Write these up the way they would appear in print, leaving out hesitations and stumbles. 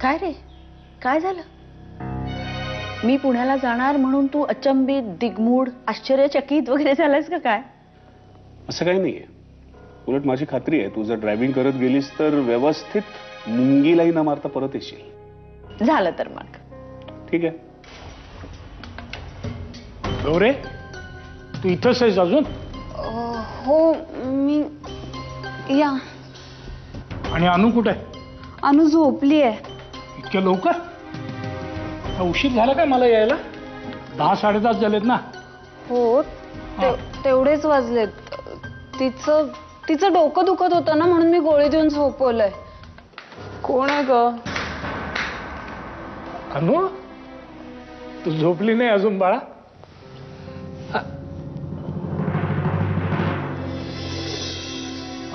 काय रे, काय झालं? मी पुण्याला जाणार म्हणून तू अचंबित, दिग्मूढ, आश्चर्यचकित वगैरे झालास का काय? असं काही नाहीये. उलट माझी खात्री आहे तू जर ड्रायव्हिंग करत गेलीस तर व्यवस्थित मुंगीलाही न मारता परत येशील. झालं तर मग ठीक आहे. गौरे, तू इथंच आहेस अजून? हो मी या. आणि अनु कुठे आहे? अनु झोपली आहे. इतक्या लवकर? उशीर झाला काय मला यायला? 10-10:30 झालेत ना. हो तेवढेच वाजलेत. तिचं डोकं दुखत होतं ना म्हणून मी गोळी देऊन झोपवलंय. कोण आहे ग? अनु, तू झोपली नाही अजून बाळा?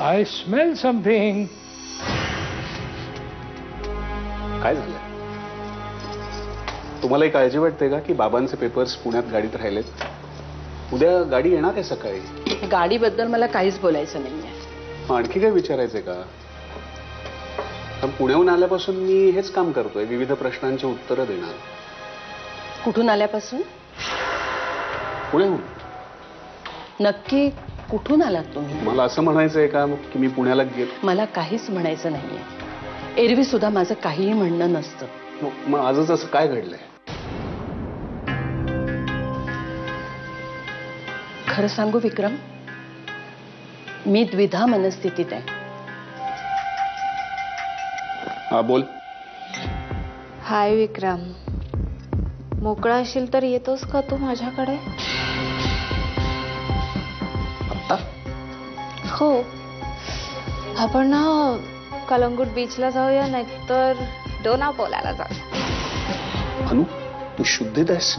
I smell something. काय झालं? तुम्हालाही काळजी वाटते का की बाबांचे पेपर्स पुण्यात गाडीत राहिलेत? उद्या गाडी येणार आहे सकाळी. गाडीबद्दल मला काहीच बोलायचं नाहीये. आणखी काय विचारायचंय का? पण पुण्याहून आल्यापासून मी हेच काम करतोय, विविध प्रश्नांची उत्तरं देणार. कुठून आल्यापासून? पुण्याहून. नक्की कुठून आलात तुम्ही? मला असं म्हणायचंय का की मी पुण्याला मला काहीच म्हणायचं नाहीये. एरवी सुद्धा माझं काहीही म्हणणं नसतं. मग आजच असं काय घडलंय? खरं सांगू विक्रम, मी द्विधा मनस्थितीत आहे. हा बोल. हाय विक्रम, मोकळा असेल तर येतोस का तू माझ्याकडे? आत्ता? हो, आपण ना कलंगूट बीचला जाऊया, नाहीतर डोनापोल्याला जाऊया. अनु, तू शुद्धीत आहेस?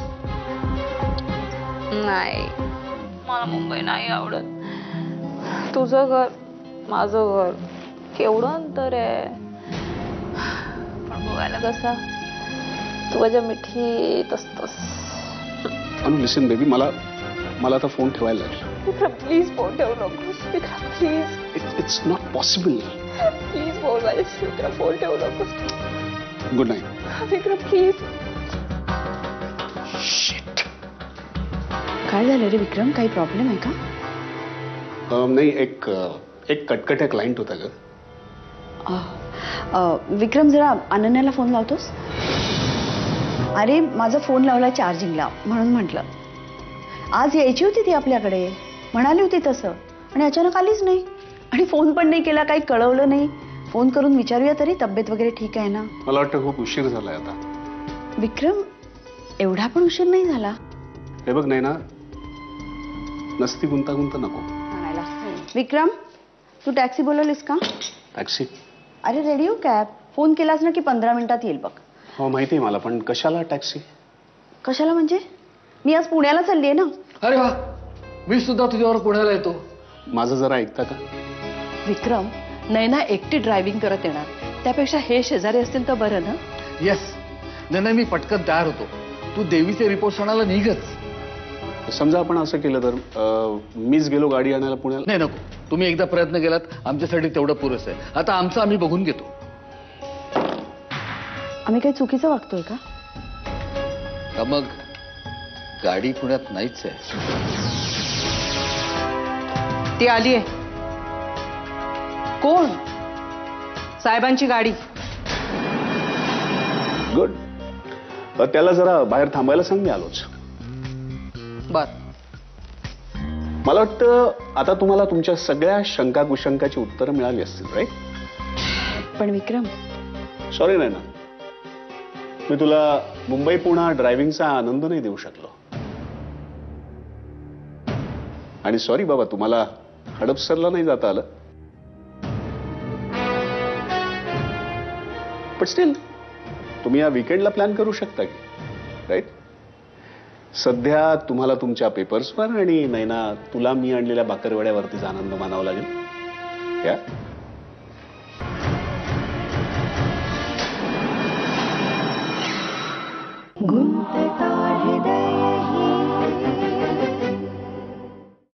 नाही, मला मुंबई नाही आवडत. तुझं घर, माझं घर, केवढं अंतर आहे. पण बघायला कसा तू माझ्या मिठीत असतोस. अनु लिसन बेबी, मला आता फोन ठेवायला लागेल. प्लीज फोन ठेवू नकोस Vikram, please. It's not possible. Please बोल माझ्याशी विक्रम, फोन ठेवू नकोस. Good night. Vikram please. Shit. काय झालं रे विक्रम, काही प्रॉब्लेम आहे का? नाही, एक कटकट क्लायंट होता ग. विक्रम, जरा अनन्याला फोन लावतोस? अरे माझा फोन लावला चार्जिंगला म्हणून म्हटलं. आज यायची होती ती आपल्याकडे, म्हणाली होती तसं, आणि अचानक आलीच नाही. आणि फोन पण नाही केला, काही कळवलं नाही. फोन करून विचारूया तरी तब्येत वगैरे ठीक आहे ना? मला वाटतं खूप उशीर झालाय आता. विक्रम, एवढा पण उशीर नाही झाला. हे बघ, नाही ना, नसती गुंतागुंत नको. विक्रम, तू टॅक्सी बोलवलीस का? टॅक्सी? अरे रेडी हो कॅब. फोन केलास ना की 15 मिनिटात येईल बघ. हो माहिती आहे मला, पण कशाला टॅक्सी? कशाला म्हणजे? मी आज पुण्याला चालली आहे ना. अरे वा, मी सुद्धा तुझ्यावर पुण्याला येतो. माझं जरा ऐकता का? विक्रम, नैना एकटी ड्रायव्हिंग करत येणार, त्यापेक्षा हे शेजारी असतील तर बरं ना? येस, नाही मी पटकन तयार होतो. तू देवीचे रिपोर्ट आणायला निघच. समजा आपण असं केलं तर मीच गेलो गाडी आणायला पुण्याला? नाही नको, तुम्ही एकदा प्रयत्न केलात, आमच्यासाठी तेवढं पुरेसं आहे. आता आमचं आम्ही बघून घेतो. आम्ही काही चुकीचं वागतोय का? का मग गाडी पुण्यात नाहीच आहे. ती आलीये. कोण? साहेबांची गाडी. गुड. त्याला जरा बाहेर थांबायला सांग, मी आलोच. बर. मला वाटतं आता तुम्हाला तुमच्या सगळ्या शंका कुशंकाची उत्तरं मिळाली असतील, राईट? पण विक्रम, सॉरी नाही ना, मी तुला मुंबई पुणा ड्रायव्हिंगचा आनंद नाही देऊ शकलो. आणि सॉरी बाबा, तुम्हाला हडपसरला नाही जाता आलं. पण स्टील तुम्ही या वीकेंडला प्लॅन करू शकता की, राईट? सध्या तुम्हाला तुमच्या पेपर्सवर आणि नैना तुला मी आणलेल्या बाकरवड्यावरतीच आनंद मानावा लागेल. या